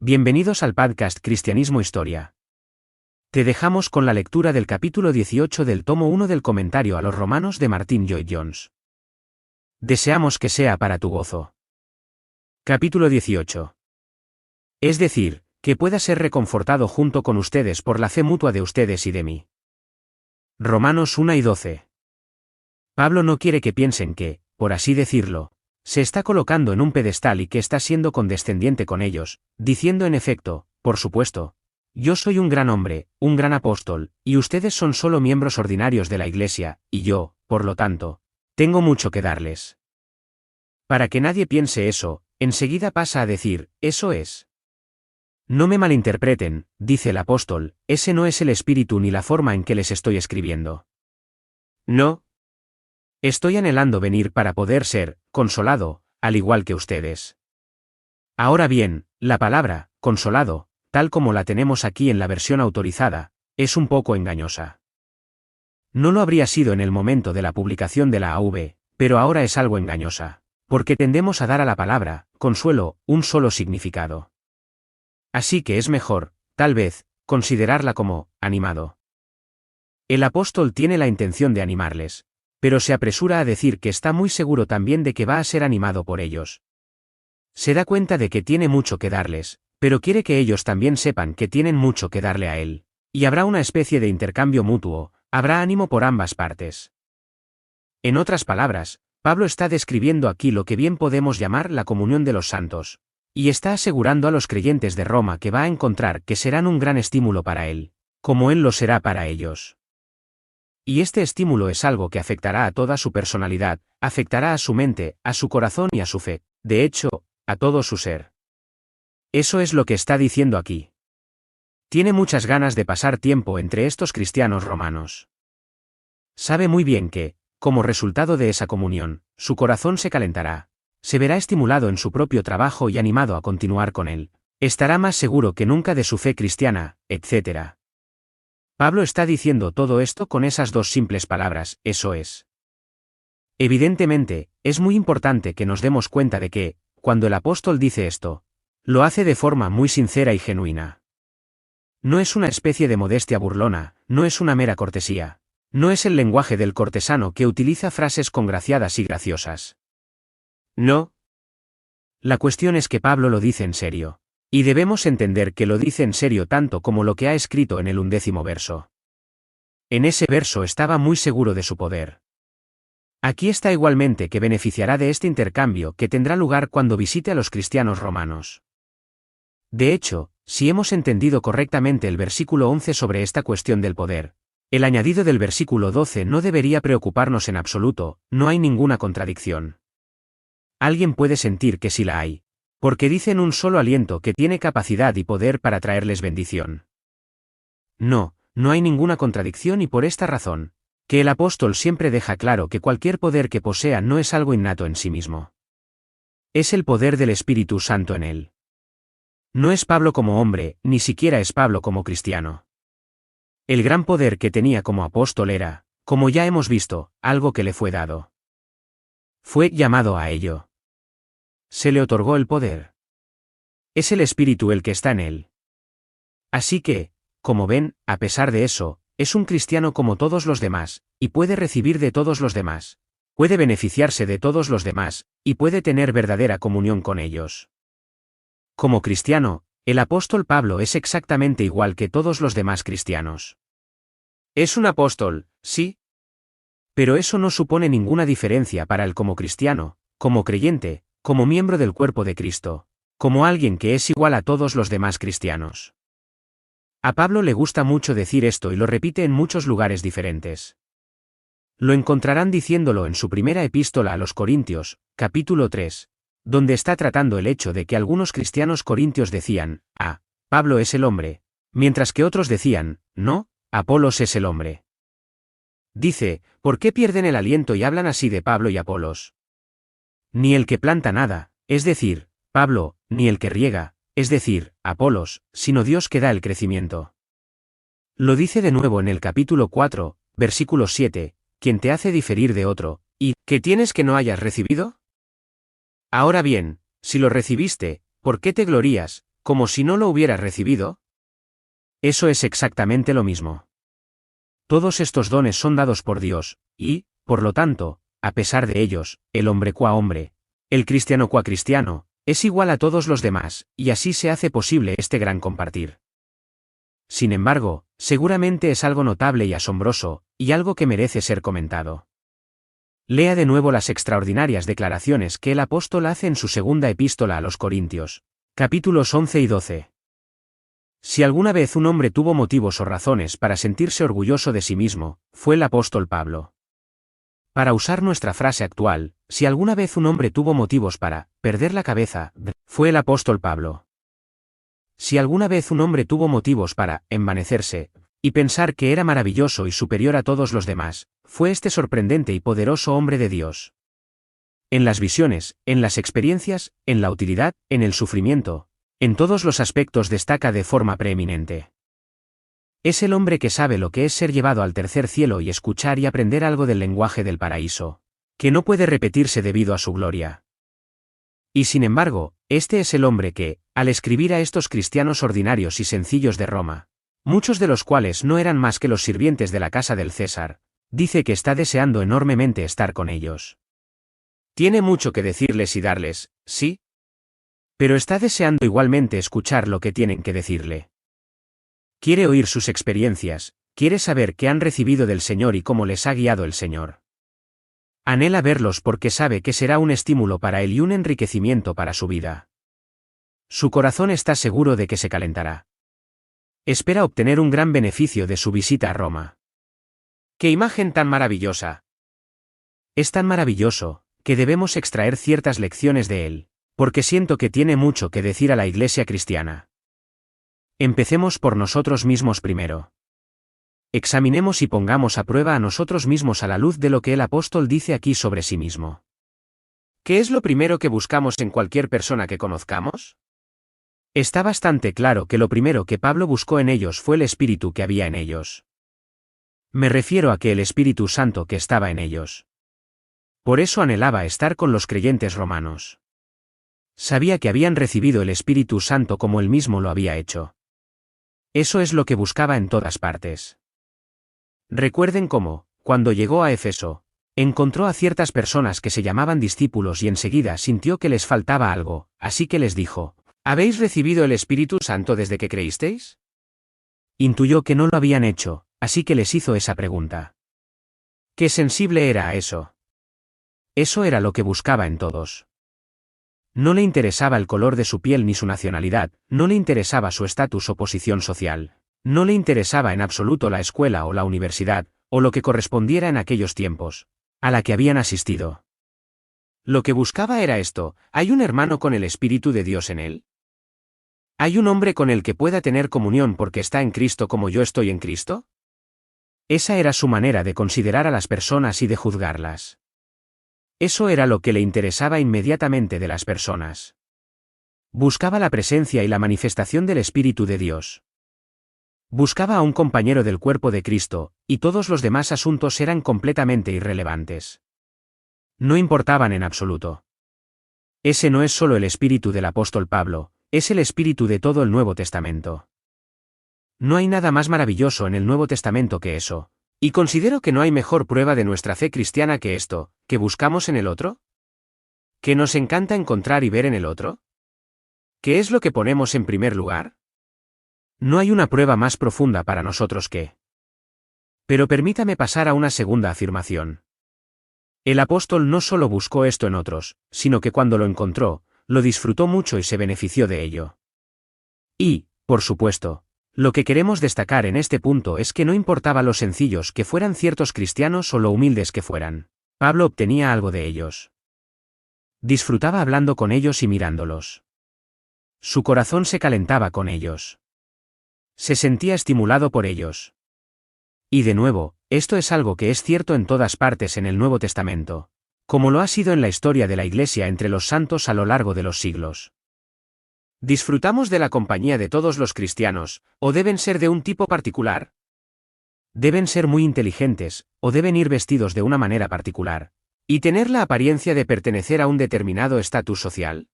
Bienvenidos al podcast Cristianismo Historia. Te dejamos con la lectura del capítulo 18 del tomo 1 del comentario a los Romanos de Martyn Lloyd-Jones. Deseamos que sea para tu gozo. Capítulo 18. Es decir, que pueda ser reconfortado junto con ustedes por la fe mutua de ustedes y de mí. Romanos 1 y 12. Pablo no quiere que piensen que, por así decirlo, se está colocando en un pedestal y que está siendo condescendiente con ellos, diciendo en efecto, por supuesto, yo soy un gran hombre, un gran apóstol, y ustedes son solo miembros ordinarios de la Iglesia, y yo, por lo tanto, tengo mucho que darles. Para que nadie piense eso, enseguida pasa a decir, eso es. No me malinterpreten, dice el apóstol, ese no es el espíritu ni la forma en que les estoy escribiendo. No. Estoy anhelando venir para poder ser consolado, al igual que ustedes. Ahora bien, la palabra consolado, tal como la tenemos aquí en la versión autorizada, es un poco engañosa. No lo habría sido en el momento de la publicación de la AV, pero ahora es algo engañosa, porque tendemos a dar a la palabra consuelo un solo significado. Así que es mejor, tal vez, considerarla como animado. El apóstol tiene la intención de animarles, pero se apresura a decir que está muy seguro también de que va a ser animado por ellos. Se da cuenta de que tiene mucho que darles, pero quiere que ellos también sepan que tienen mucho que darle a él, y habrá una especie de intercambio mutuo, habrá ánimo por ambas partes. En otras palabras, Pablo está describiendo aquí lo que bien podemos llamar la comunión de los santos, y está asegurando a los creyentes de Roma que va a encontrar que serán un gran estímulo para él, como él lo será para ellos. Y este estímulo es algo que afectará a toda su personalidad, afectará a su mente, a su corazón y a su fe, de hecho, a todo su ser. Eso es lo que está diciendo aquí. Tiene muchas ganas de pasar tiempo entre estos cristianos romanos. Sabe muy bien que, como resultado de esa comunión, su corazón se calentará, se verá estimulado en su propio trabajo y animado a continuar con él, estará más seguro que nunca de su fe cristiana, etc. Pablo está diciendo todo esto con esas dos simples palabras, eso es. Evidentemente, es muy importante que nos demos cuenta de que, cuando el apóstol dice esto, lo hace de forma muy sincera y genuina. No es una especie de modestia burlona, no es una mera cortesía, no es el lenguaje del cortesano que utiliza frases congraciadas y graciosas. No. La cuestión es que Pablo lo dice en serio. Y debemos entender que lo dice en serio tanto como lo que ha escrito en el 11º verso. En ese verso estaba muy seguro de su poder. Aquí está igualmente que beneficiará de este intercambio que tendrá lugar cuando visite a los cristianos romanos. De hecho, si hemos entendido correctamente el versículo 11 sobre esta cuestión del poder, el añadido del versículo 12 no debería preocuparnos en absoluto, no hay ninguna contradicción. Alguien puede sentir que sí la hay, porque dicen un solo aliento que tiene capacidad y poder para traerles bendición. No, no hay ninguna contradicción y por esta razón, que el apóstol siempre deja claro que cualquier poder que posea no es algo innato en sí mismo. Es el poder del Espíritu Santo en él. No es Pablo como hombre, ni siquiera es Pablo como cristiano. El gran poder que tenía como apóstol era, como ya hemos visto, algo que le fue dado. Fue llamado a ello. Se le otorgó el poder. Es el Espíritu el que está en él. Así que, como ven, a pesar de eso, es un cristiano como todos los demás, y puede recibir de todos los demás, puede beneficiarse de todos los demás, y puede tener verdadera comunión con ellos. Como cristiano, el apóstol Pablo es exactamente igual que todos los demás cristianos. Es un apóstol, sí. Pero eso no supone ninguna diferencia para él como cristiano, como creyente, como miembro del cuerpo de Cristo, como alguien que es igual a todos los demás cristianos. A Pablo le gusta mucho decir esto y lo repite en muchos lugares diferentes. Lo encontrarán diciéndolo en su primera epístola a los Corintios, capítulo 3, donde está tratando el hecho de que algunos cristianos corintios decían, Pablo es el hombre, mientras que otros decían, no, Apolos es el hombre. Dice, ¿por qué pierden el aliento y hablan así de Pablo y Apolos? Ni el que planta nada, es decir, Pablo, ni el que riega, es decir, Apolos, sino Dios que da el crecimiento. Lo dice de nuevo en el capítulo 4, versículo 7, quien te hace diferir de otro, y ¿qué tienes que no hayas recibido? Ahora bien, si lo recibiste, ¿por qué te glorías, como si no lo hubieras recibido. Eso es exactamente lo mismo. Todos estos dones son dados por Dios, y, por lo tanto, a pesar de ellos, el hombre qua hombre, el cristiano qua cristiano, es igual a todos los demás, y así se hace posible este gran compartir. Sin embargo, seguramente es algo notable y asombroso, y algo que merece ser comentado. Lea de nuevo las extraordinarias declaraciones que el apóstol hace en su segunda epístola a los Corintios, capítulos 11 y 12. Si alguna vez un hombre tuvo motivos o razones para sentirse orgulloso de sí mismo, fue el apóstol Pablo. Para usar nuestra frase actual, si alguna vez un hombre tuvo motivos para perder la cabeza, fue el apóstol Pablo. Si alguna vez un hombre tuvo motivos para envanecerse y pensar que era maravilloso y superior a todos los demás, fue este sorprendente y poderoso hombre de Dios. En las visiones, en las experiencias, en la utilidad, en el sufrimiento, en todos los aspectos destaca de forma preeminente. Es el hombre que sabe lo que es ser llevado al tercer cielo y escuchar y aprender algo del lenguaje del paraíso, que no puede repetirse debido a su gloria. Y sin embargo, este es el hombre que, al escribir a estos cristianos ordinarios y sencillos de Roma, muchos de los cuales no eran más que los sirvientes de la casa del César, dice que está deseando enormemente estar con ellos. Tiene mucho que decirles y darles, sí, pero está deseando igualmente escuchar lo que tienen que decirle. Quiere oír sus experiencias, quiere saber qué han recibido del Señor y cómo les ha guiado el Señor. Anhela verlos porque sabe que será un estímulo para él y un enriquecimiento para su vida. Su corazón está seguro de que se calentará. Espera obtener un gran beneficio de su visita a Roma. ¡Qué imagen tan maravillosa! Es tan maravilloso, que debemos extraer ciertas lecciones de él, porque siento que tiene mucho que decir a la Iglesia cristiana. Empecemos por nosotros mismos primero. Examinemos y pongamos a prueba a nosotros mismos a la luz de lo que el apóstol dice aquí sobre sí mismo. ¿Qué es lo primero que buscamos en cualquier persona que conozcamos? Está bastante claro que lo primero que Pablo buscó en ellos fue el Espíritu que había en ellos. Me refiero a que el Espíritu Santo que estaba en ellos. Por eso anhelaba estar con los creyentes romanos. Sabía que habían recibido el Espíritu Santo como él mismo lo había hecho. Eso es lo que buscaba en todas partes. Recuerden cómo, cuando llegó a Éfeso, encontró a ciertas personas que se llamaban discípulos y enseguida sintió que les faltaba algo, así que les dijo, ¿habéis recibido el Espíritu Santo desde que creísteis? Intuyó que no lo habían hecho, así que les hizo esa pregunta. Qué sensible era a eso. Eso era lo que buscaba en todos. No le interesaba el color de su piel ni su nacionalidad, no le interesaba su estatus o posición social, no le interesaba en absoluto la escuela o la universidad, o lo que correspondiera en aquellos tiempos, a la que habían asistido. Lo que buscaba era esto: ¿hay un hermano con el Espíritu de Dios en él? ¿Hay un hombre con el que pueda tener comunión porque está en Cristo como yo estoy en Cristo? Esa era su manera de considerar a las personas y de juzgarlas. Eso era lo que le interesaba inmediatamente de las personas. Buscaba la presencia y la manifestación del Espíritu de Dios. Buscaba a un compañero del cuerpo de Cristo, y todos los demás asuntos eran completamente irrelevantes. No importaban en absoluto. Ese no es solo el espíritu del apóstol Pablo, es el espíritu de todo el Nuevo Testamento. No hay nada más maravilloso en el Nuevo Testamento que eso. Y considero que no hay mejor prueba de nuestra fe cristiana que esto, que buscamos en el otro. ¿Que nos encanta encontrar y ver en el otro? ¿Qué es lo que ponemos en primer lugar? No hay una prueba más profunda para nosotros que. Pero permítame pasar a una segunda afirmación. El apóstol no solo buscó esto en otros, sino que cuando lo encontró, lo disfrutó mucho y se benefició de ello. Y, por supuesto, lo que queremos destacar en este punto es que no importaba lo sencillos que fueran ciertos cristianos o lo humildes que fueran, Pablo obtenía algo de ellos. Disfrutaba hablando con ellos y mirándolos. Su corazón se calentaba con ellos. Se sentía estimulado por ellos. Y de nuevo, esto es algo que es cierto en todas partes en el Nuevo Testamento, como lo ha sido en la historia de la Iglesia entre los santos a lo largo de los siglos. ¿Disfrutamos de la compañía de todos los cristianos, o deben ser de un tipo particular? Deben ser muy inteligentes, o deben ir vestidos de una manera particular, y tener la apariencia de pertenecer a un determinado estatus social.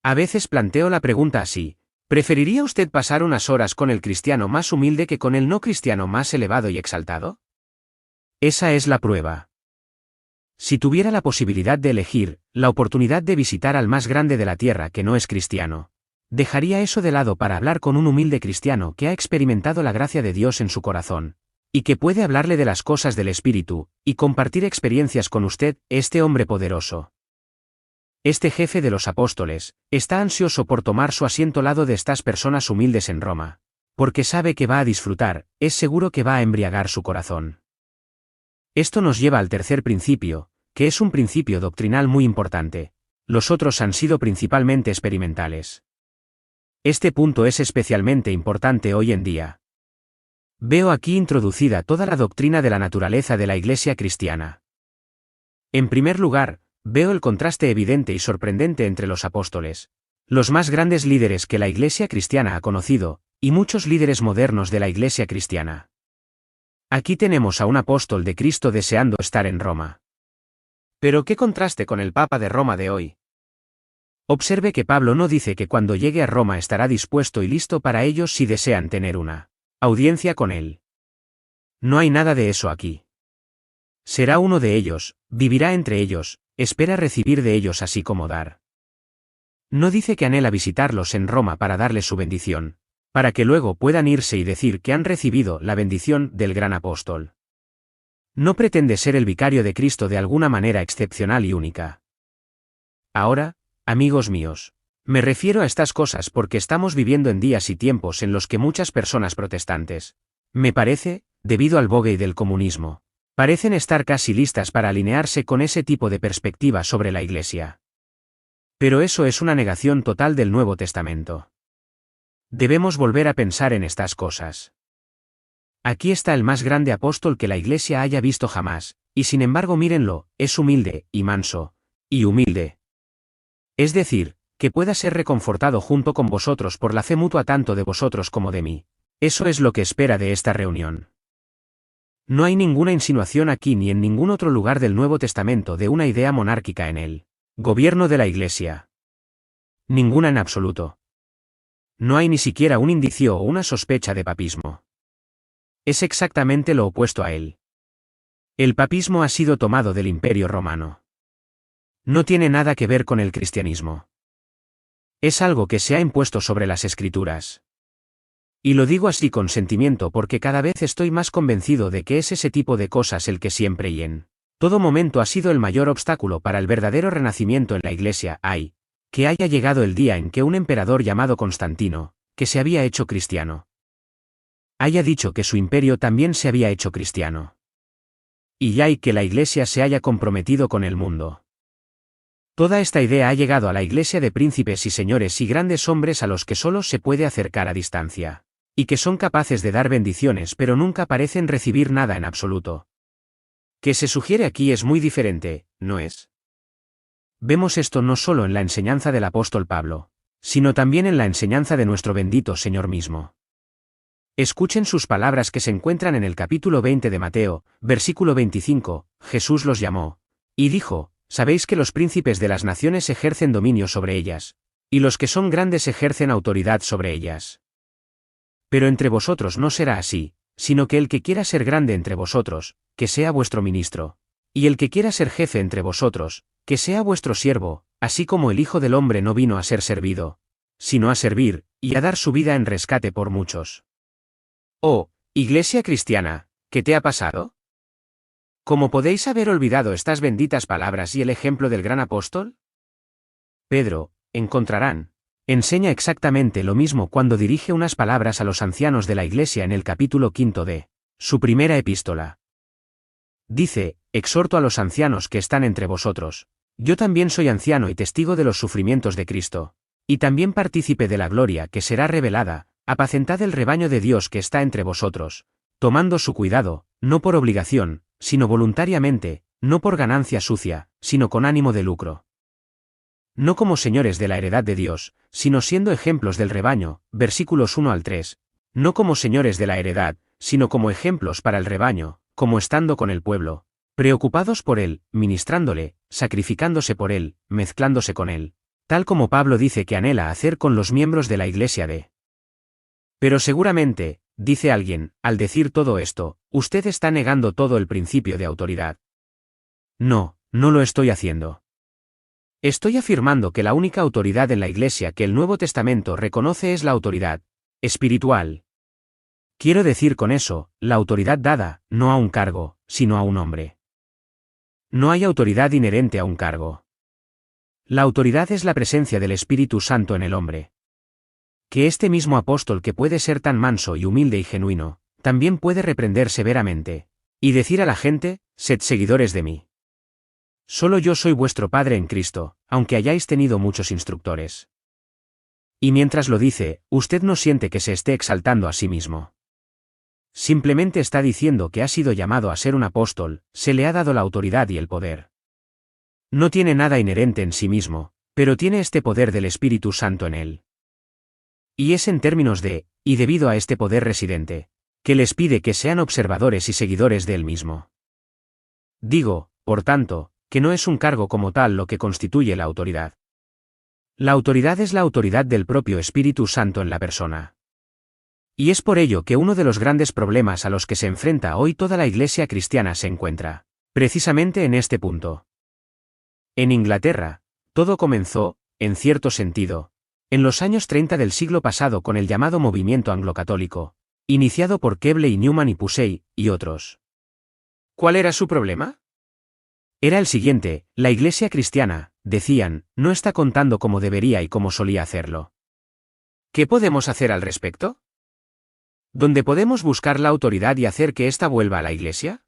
A veces planteo la pregunta así: ¿preferiría usted pasar unas horas con el cristiano más humilde que con el no cristiano más elevado y exaltado? Esa es la prueba. Si tuviera la posibilidad de elegir, la oportunidad de visitar al más grande de la tierra que no es cristiano, dejaría eso de lado para hablar con un humilde cristiano que ha experimentado la gracia de Dios en su corazón, y que puede hablarle de las cosas del Espíritu, y compartir experiencias con usted, este hombre poderoso. Este jefe de los apóstoles, está ansioso por tomar su asiento al lado de estas personas humildes en Roma, porque sabe que va a disfrutar, es seguro que va a embriagar su corazón. Esto nos lleva al tercer principio, que es un principio doctrinal muy importante. Los otros han sido principalmente experimentales. Este punto es especialmente importante hoy en día. Veo aquí introducida toda la doctrina de la naturaleza de la Iglesia cristiana. En primer lugar, veo el contraste evidente y sorprendente entre los apóstoles, los más grandes líderes que la Iglesia cristiana ha conocido, y muchos líderes modernos de la Iglesia cristiana. Aquí tenemos a un apóstol de Cristo deseando estar en Roma. Pero qué contraste con el Papa de Roma de hoy. Observe que Pablo no dice que cuando llegue a Roma estará dispuesto y listo para ellos si desean tener una audiencia con él. No hay nada de eso aquí. Será uno de ellos, vivirá entre ellos, espera recibir de ellos así como dar. No dice que anhela visitarlos en Roma para darles su bendición, para que luego puedan irse y decir que han recibido la bendición del gran apóstol. No pretende ser el vicario de Cristo de alguna manera excepcional y única. Ahora, amigos míos, me refiero a estas cosas porque estamos viviendo en días y tiempos en los que muchas personas protestantes, me parece, debido al bogue del comunismo, parecen estar casi listas para alinearse con ese tipo de perspectiva sobre la Iglesia. Pero eso es una negación total del Nuevo Testamento. Debemos volver a pensar en estas cosas. Aquí está el más grande apóstol que la Iglesia haya visto jamás, y sin embargo mírenlo, es humilde, y manso, y humilde. Es decir, que pueda ser reconfortado junto con vosotros por la fe mutua tanto de vosotros como de mí. Eso es lo que espera de esta reunión. No hay ninguna insinuación aquí ni en ningún otro lugar del Nuevo Testamento de una idea monárquica en el gobierno de la Iglesia. Ninguna en absoluto. No hay ni siquiera un indicio o una sospecha de papismo. Es exactamente lo opuesto a él. El papismo ha sido tomado del Imperio Romano. No tiene nada que ver con el cristianismo. Es algo que se ha impuesto sobre las Escrituras. Y lo digo así con sentimiento porque cada vez estoy más convencido de que es ese tipo de cosas el que siempre y en todo momento ha sido el mayor obstáculo para el verdadero renacimiento en la Iglesia. Que haya llegado el día en que un emperador llamado Constantino, que se había hecho cristiano, haya dicho que su imperio también se había hecho cristiano. Y que la Iglesia se haya comprometido con el mundo. Toda esta idea ha llegado a la Iglesia de príncipes y señores y grandes hombres a los que solo se puede acercar a distancia, y que son capaces de dar bendiciones pero nunca parecen recibir nada en absoluto. Que se sugiere aquí es muy diferente, ¿no es? Vemos esto no solo en la enseñanza del apóstol Pablo, sino también en la enseñanza de nuestro bendito Señor mismo. Escuchen sus palabras que se encuentran en el capítulo 20 de Mateo, versículo 25, Jesús los llamó, y dijo: sabéis que los príncipes de las naciones ejercen dominio sobre ellas, y los que son grandes ejercen autoridad sobre ellas. Pero entre vosotros no será así, sino que el que quiera ser grande entre vosotros, que sea vuestro ministro, y el que quiera ser jefe entre vosotros, que sea vuestro siervo, así como el Hijo del Hombre no vino a ser servido, sino a servir, y a dar su vida en rescate por muchos. Oh, Iglesia cristiana, ¿qué te ha pasado? ¿Cómo podéis haber olvidado estas benditas palabras y el ejemplo del gran apóstol? Pedro, encontrarán, enseña exactamente lo mismo cuando dirige unas palabras a los ancianos de la Iglesia en el capítulo 5 de su primera epístola. Dice: exhorto a los ancianos que están entre vosotros. Yo también soy anciano y testigo de los sufrimientos de Cristo, y también partícipe de la gloria que será revelada. Apacentad el rebaño de Dios que está entre vosotros, tomando su cuidado, no por obligación, sino voluntariamente, no por ganancia sucia, sino con ánimo de lucro. No como señores de la heredad de Dios, sino siendo ejemplos del rebaño, versículos 1 al 3, no como señores de la heredad, sino como ejemplos para el rebaño, como estando con el pueblo, preocupados por él, ministrándole, sacrificándose por él, mezclándose con él, Tal como Pablo dice que anhela hacer con los miembros de la iglesia de. Pero seguramente, dice alguien, al decir todo esto, usted está negando todo el principio de autoridad. No, no lo estoy haciendo. Estoy afirmando que la única autoridad en la iglesia que el Nuevo Testamento reconoce es la autoridad espiritual. Quiero decir con eso, la autoridad dada, no a un cargo, sino a un hombre. No hay autoridad inherente a un cargo. La autoridad es la presencia del Espíritu Santo en el hombre. Que este mismo apóstol que puede ser tan manso y humilde y genuino, también puede reprender severamente, y decir a la gente, sed seguidores de mí. Solo yo soy vuestro Padre en Cristo, aunque hayáis tenido muchos instructores. Y mientras lo dice, usted no siente que se esté exaltando a sí mismo. Simplemente está diciendo que ha sido llamado a ser un apóstol, se le ha dado la autoridad y el poder. No tiene nada inherente en sí mismo, pero tiene este poder del Espíritu Santo en él. Y es en términos de, y debido a este poder residente, que les pide que sean observadores y seguidores de él mismo. Digo, por tanto, que no es un cargo como tal lo que constituye la autoridad. La autoridad es la autoridad del propio Espíritu Santo en la persona. Y es por ello que uno de los grandes problemas a los que se enfrenta hoy toda la Iglesia cristiana se encuentra, precisamente en este punto. En Inglaterra, todo comenzó, en cierto sentido, en los años 30 del siglo pasado con el llamado movimiento anglo-católico, iniciado por Keble y Newman y Pusey, y otros. ¿Cuál era su problema? Era el siguiente: la Iglesia cristiana, decían, no está contando como debería y como solía hacerlo. ¿Qué podemos hacer al respecto? ¿Dónde podemos buscar la autoridad y hacer que ésta vuelva a la Iglesia?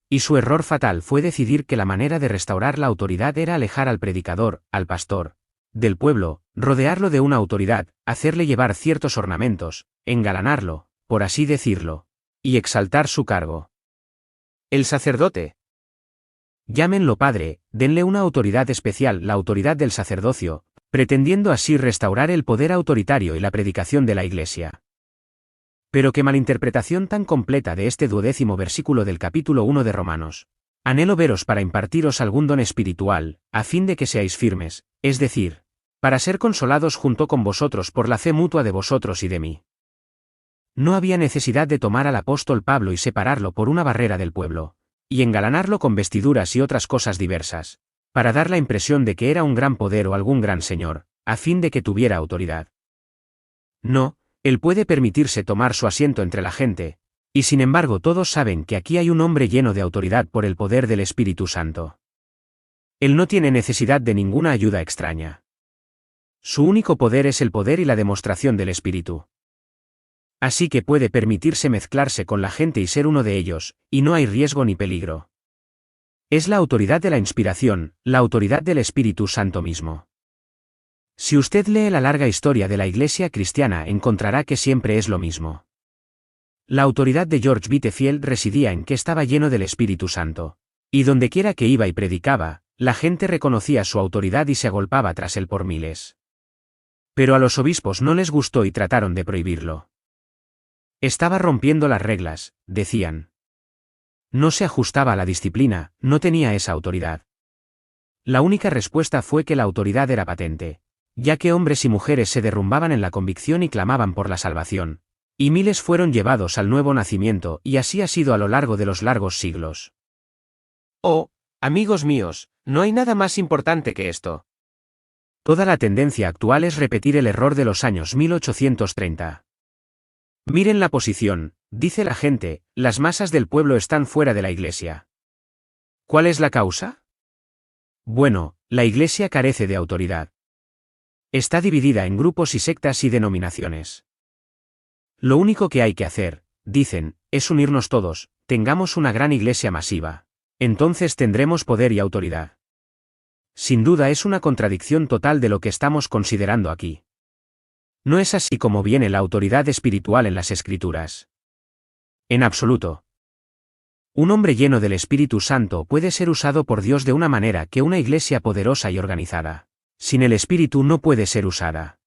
Y su error fatal fue decidir que la manera de restaurar la autoridad era alejar al predicador, al pastor, del pueblo, rodearlo de una autoridad, hacerle llevar ciertos ornamentos, engalanarlo, por así decirlo, y exaltar su cargo. El sacerdote. Llámenlo padre, denle una autoridad especial, la autoridad del sacerdocio, pretendiendo así restaurar el poder autoritario y la predicación de la Iglesia. Pero qué malinterpretación tan completa de este 12º versículo del capítulo 1 de Romanos. Anhelo veros para impartiros algún don espiritual, a fin de que seáis firmes, es decir, para ser consolados junto con vosotros por la fe mutua de vosotros y de mí. No había necesidad de tomar al apóstol Pablo y separarlo por una barrera del pueblo, y engalanarlo con vestiduras y otras cosas diversas, para dar la impresión de que era un gran poder o algún gran señor, a fin de que tuviera autoridad. No, él puede permitirse tomar su asiento entre la gente, y sin embargo todos saben que aquí hay un hombre lleno de autoridad por el poder del Espíritu Santo. Él no tiene necesidad de ninguna ayuda extraña. Su único poder es el poder y la demostración del Espíritu. Así que puede permitirse mezclarse con la gente y ser uno de ellos, y no hay riesgo ni peligro. Es la autoridad de la inspiración, la autoridad del Espíritu Santo mismo. Si usted lee la larga historia de la Iglesia cristiana encontrará que siempre es lo mismo. La autoridad de George Whitefield residía en que estaba lleno del Espíritu Santo. Y dondequiera que iba y predicaba, la gente reconocía su autoridad y se agolpaba tras él por miles. Pero a los obispos no les gustó y trataron de prohibirlo. Estaba rompiendo las reglas, decían. No se ajustaba a la disciplina, no tenía esa autoridad. La única respuesta fue que la autoridad era patente, ya que hombres y mujeres se derrumbaban en la convicción y clamaban por la salvación, y miles fueron llevados al nuevo nacimiento, y así ha sido a lo largo de los largos siglos. Oh, amigos míos, no hay nada más importante que esto. Toda la tendencia actual es repetir el error de los años 1830. Miren la posición, dice la gente, las masas del pueblo están fuera de la Iglesia. ¿Cuál es la causa? Bueno, la Iglesia carece de autoridad. Está dividida en grupos y sectas y denominaciones. Lo único que hay que hacer, dicen, es unirnos todos, tengamos una gran iglesia masiva. Entonces tendremos poder y autoridad. Sin duda es una contradicción total de lo que estamos considerando aquí. No es así como viene la autoridad espiritual en las Escrituras. En absoluto. Un hombre lleno del Espíritu Santo puede ser usado por Dios de una manera que una iglesia poderosa y organizada. Sin el Espíritu no puede ser usada.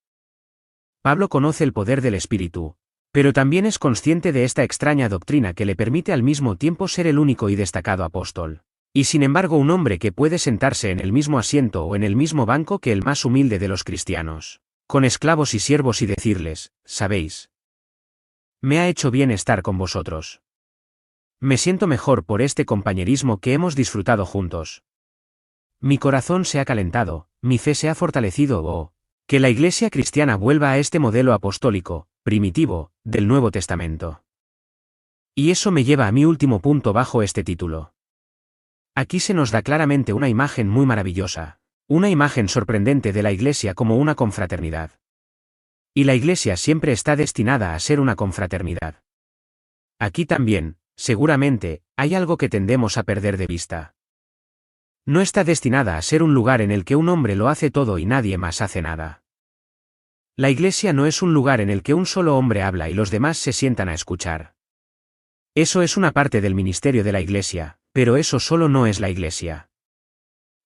Pablo conoce el poder del Espíritu, pero también es consciente de esta extraña doctrina que le permite al mismo tiempo ser el único y destacado apóstol. Y sin embargo un hombre que puede sentarse en el mismo asiento o en el mismo banco que el más humilde de los cristianos, con esclavos y siervos y decirles, ¿sabéis? Me ha hecho bien estar con vosotros. Me siento mejor por este compañerismo que hemos disfrutado juntos. Mi corazón se ha calentado, mi fe se ha fortalecido o que la Iglesia cristiana vuelva a este modelo apostólico, primitivo, del Nuevo Testamento. Y eso me lleva a mi último punto bajo este título. Aquí se nos da claramente una imagen muy maravillosa, una imagen sorprendente de la Iglesia como una confraternidad. Y la Iglesia siempre está destinada a ser una confraternidad. Aquí también, seguramente, hay algo que tendemos a perder de vista. No está destinada a ser un lugar en el que un hombre lo hace todo y nadie más hace nada. La Iglesia no es un lugar en el que un solo hombre habla y los demás se sientan a escuchar. Eso es una parte del ministerio de la Iglesia, pero eso solo no es la Iglesia.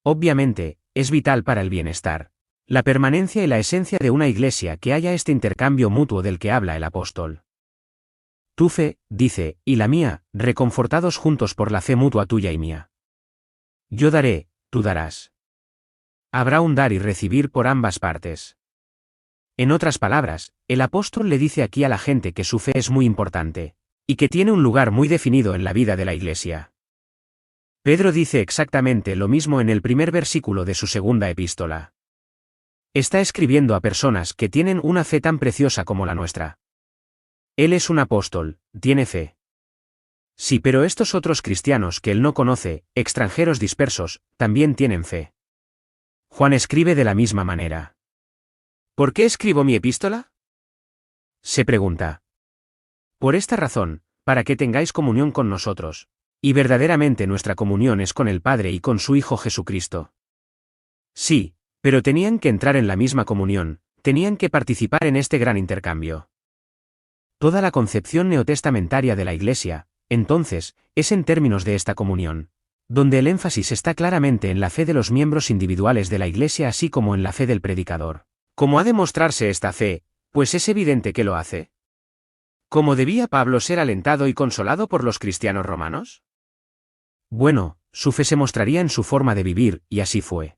Obviamente, es vital para el bienestar, la permanencia y la esencia de una Iglesia que haya este intercambio mutuo del que habla el apóstol. Tu fe, dice, y la mía, reconfortados juntos por la fe mutua tuya y mía. Yo daré, tú darás. Habrá un dar y recibir por ambas partes. En otras palabras, el apóstol le dice aquí a la gente que su fe es muy importante, y que tiene un lugar muy definido en la vida de la Iglesia. Pedro dice exactamente lo mismo en el primer versículo de su segunda epístola. Está escribiendo a personas que tienen una fe tan preciosa como la nuestra. Él es un apóstol, tiene fe. Sí, pero estos otros cristianos que él no conoce, extranjeros dispersos, también tienen fe. Juan escribe de la misma manera. ¿Por qué escribo mi epístola? Se pregunta. Por esta razón, para que tengáis comunión con nosotros, y verdaderamente nuestra comunión es con el Padre y con su Hijo Jesucristo. Sí, pero tenían que entrar en la misma comunión, tenían que participar en este gran intercambio. Toda la concepción neotestamentaria de la Iglesia, entonces, es en términos de esta comunión, donde el énfasis está claramente en la fe de los miembros individuales de la Iglesia así como en la fe del predicador. ¿Cómo ha de mostrarse esta fe? Pues es evidente que lo hace. ¿Cómo debía Pablo ser alentado y consolado por los cristianos romanos? Bueno, su fe se mostraría en su forma de vivir, y así fue.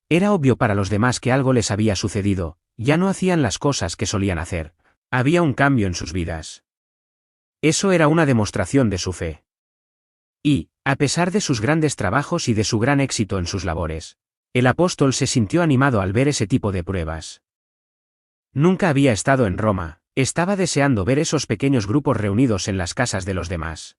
Era obvio para los demás que algo les había sucedido, ya no hacían las cosas que solían hacer. Había un cambio en sus vidas. Eso era una demostración de su fe. Y, a pesar de sus grandes trabajos y de su gran éxito en sus labores, el apóstol se sintió animado al ver ese tipo de pruebas. Nunca había estado en Roma, estaba deseando ver esos pequeños grupos reunidos en las casas de los demás.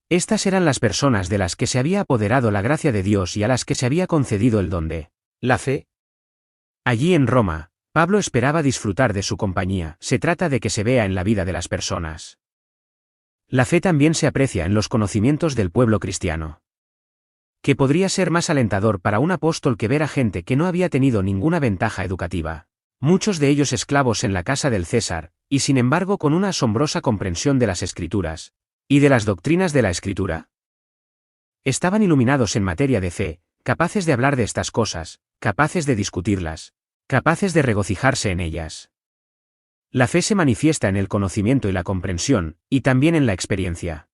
Estas eran las personas de las que se había apoderado la gracia de Dios y a las que se había concedido el don de la fe. Allí en Roma, Pablo esperaba disfrutar de su compañía, se trata de que se vea en la vida de las personas. La fe también se aprecia en los conocimientos del pueblo cristiano. ¿Qué podría ser más alentador para un apóstol que ver a gente que no había tenido ninguna ventaja educativa? Muchos de ellos esclavos en la casa del César, y sin embargo con una asombrosa comprensión de las Escrituras, y de las doctrinas de la Escritura. Estaban iluminados en materia de fe, capaces de hablar de estas cosas, capaces de discutirlas, capaces de regocijarse en ellas. La fe se manifiesta en el conocimiento y la comprensión, y también en la experiencia.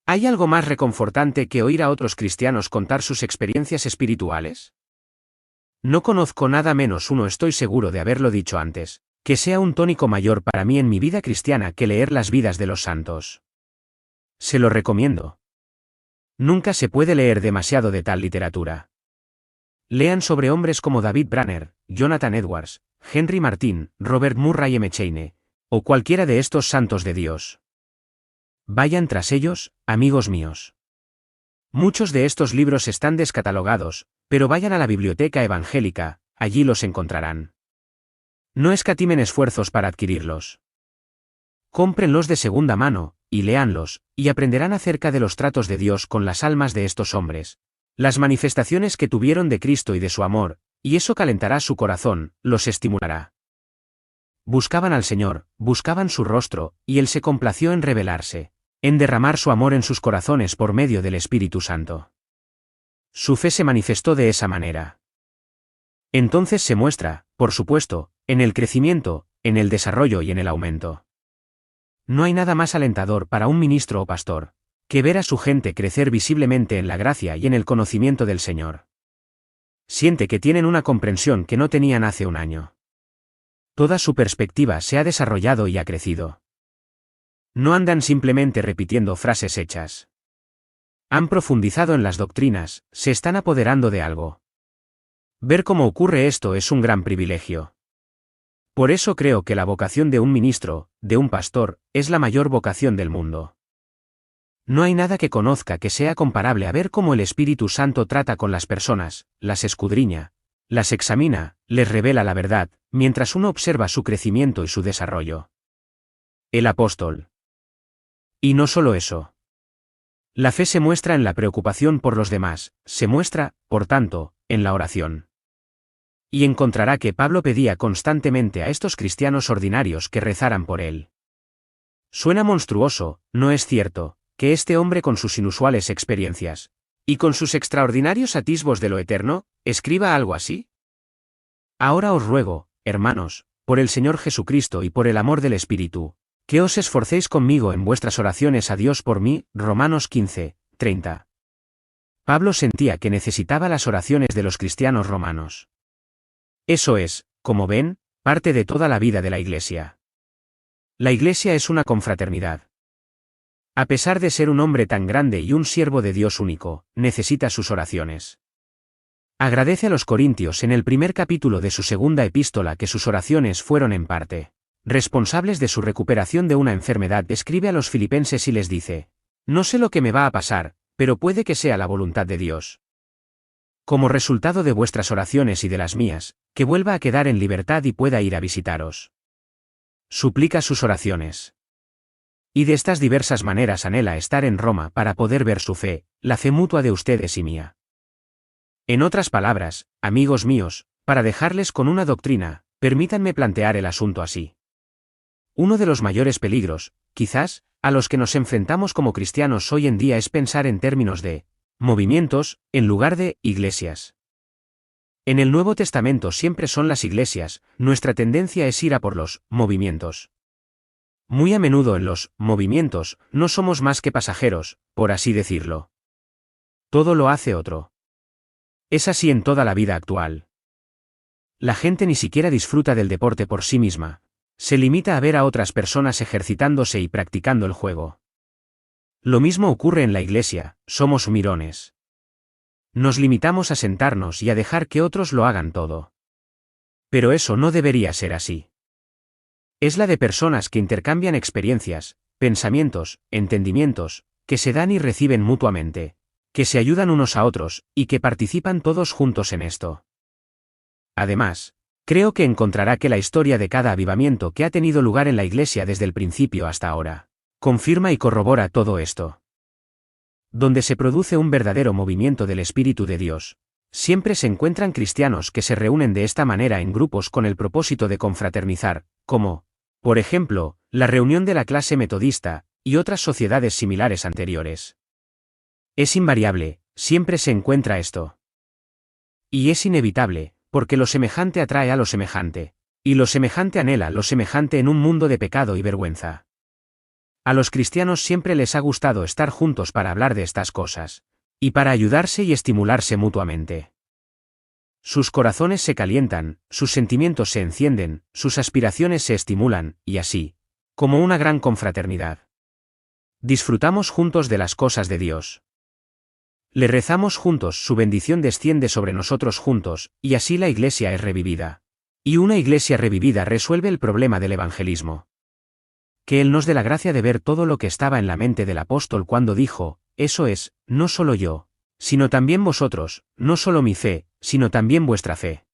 ¿Hay algo más reconfortante que oír a otros cristianos contar sus experiencias espirituales? No conozco nada menos uno, estoy seguro de haberlo dicho antes, que sea un tónico mayor para mí en mi vida cristiana que leer las vidas de los santos. Se lo recomiendo. Nunca se puede leer demasiado de tal literatura. Lean sobre hombres como David Branner, Jonathan Edwards, Henry Martyn, Robert Murray M. Chaney, o cualquiera de estos santos de Dios. Vayan tras ellos, amigos míos. Muchos de estos libros están descatalogados, pero vayan a la biblioteca evangélica, allí los encontrarán. No escatimen esfuerzos para adquirirlos. Cómprenlos de segunda mano, y léanlos, y aprenderán acerca de los tratos de Dios con las almas de estos hombres, las manifestaciones que tuvieron de Cristo y de su amor, y eso calentará su corazón, los estimulará. Buscaban al Señor, buscaban su rostro, y Él se complació en revelarse, en derramar su amor en sus corazones por medio del Espíritu Santo. Su fe se manifestó de esa manera. Entonces se muestra, por supuesto, en el crecimiento, en el desarrollo y en el aumento. No hay nada más alentador para un ministro o pastor, que ver a su gente crecer visiblemente en la gracia y en el conocimiento del Señor. Siente que tienen una comprensión que no tenían hace un año. Toda su perspectiva se ha desarrollado y ha crecido. No andan simplemente repitiendo frases hechas. Han profundizado en las doctrinas, se están apoderando de algo. Ver cómo ocurre esto es un gran privilegio. Por eso creo que la vocación de un ministro, de un pastor, es la mayor vocación del mundo. No hay nada que conozca que sea comparable a ver cómo el Espíritu Santo trata con las personas, las escudriña, las examina, les revela la verdad, mientras uno observa su crecimiento y su desarrollo. El apóstol. Y no solo eso. La fe se muestra en la preocupación por los demás, se muestra, por tanto, en la oración. Y encontrará que Pablo pedía constantemente a estos cristianos ordinarios que rezaran por él. Suena monstruoso, ¿no es cierto?, que este hombre con sus inusuales experiencias, y con sus extraordinarios atisbos de lo eterno, escriba algo así. Ahora os ruego, hermanos, por el Señor Jesucristo y por el amor del Espíritu, que os esforcéis conmigo en vuestras oraciones a Dios por mí, Romanos 15, 30. Pablo sentía que necesitaba las oraciones de los cristianos romanos. Eso es, como ven, parte de toda la vida de la Iglesia. La Iglesia es una confraternidad. A pesar de ser un hombre tan grande y un siervo de Dios único, necesita sus oraciones. Agradece a los corintios en el primer capítulo de su segunda epístola que sus oraciones fueron en parte responsables de su recuperación de una enfermedad. Escribe a los filipenses y les dice: no sé lo que me va a pasar, pero puede que sea la voluntad de Dios. Como resultado de vuestras oraciones y de las mías, que vuelva a quedar en libertad y pueda ir a visitaros. Suplica sus oraciones. Y de estas diversas maneras anhela estar en Roma para poder ver su fe, la fe mutua de ustedes y mía. En otras palabras, amigos míos, para dejarles con una doctrina, permítanme plantear el asunto así. Uno de los mayores peligros, quizás, a los que nos enfrentamos como cristianos hoy en día es pensar en términos de movimientos, en lugar de iglesias. En el Nuevo Testamento siempre son las iglesias, nuestra tendencia es ir a por los movimientos. Muy a menudo en los movimientos no somos más que pasajeros, por así decirlo. Todo lo hace otro. Es así en toda la vida actual. La gente ni siquiera disfruta del deporte por sí misma. Se limita a ver a otras personas ejercitándose y practicando el juego. Lo mismo ocurre en la iglesia, somos mirones. Nos limitamos a sentarnos y a dejar que otros lo hagan todo. Pero eso no debería ser así. Es la de personas que intercambian experiencias, pensamientos, entendimientos, que se dan y reciben mutuamente, que se ayudan unos a otros, y que participan todos juntos en esto. Además, creo que encontrará que la historia de cada avivamiento que ha tenido lugar en la Iglesia desde el principio hasta ahora, confirma y corrobora todo esto. Donde se produce un verdadero movimiento del Espíritu de Dios, siempre se encuentran cristianos que se reúnen de esta manera en grupos con el propósito de confraternizar, como, por ejemplo, la reunión de la clase metodista, y otras sociedades similares anteriores. Es invariable, siempre se encuentra esto. Y es inevitable, porque lo semejante atrae a lo semejante, y lo semejante anhela lo semejante en un mundo de pecado y vergüenza. A los cristianos siempre les ha gustado estar juntos para hablar de estas cosas, y para ayudarse y estimularse mutuamente. Sus corazones se calientan, sus sentimientos se encienden, sus aspiraciones se estimulan, y así, como una gran confraternidad. Disfrutamos juntos de las cosas de Dios. Le rezamos juntos, su bendición desciende sobre nosotros juntos, y así la iglesia es revivida. Y una iglesia revivida resuelve el problema del evangelismo. Que Él nos dé la gracia de ver todo lo que estaba en la mente del apóstol cuando dijo: eso es, no solo yo, sino también vosotros, no solo mi fe, sino también vuestra fe.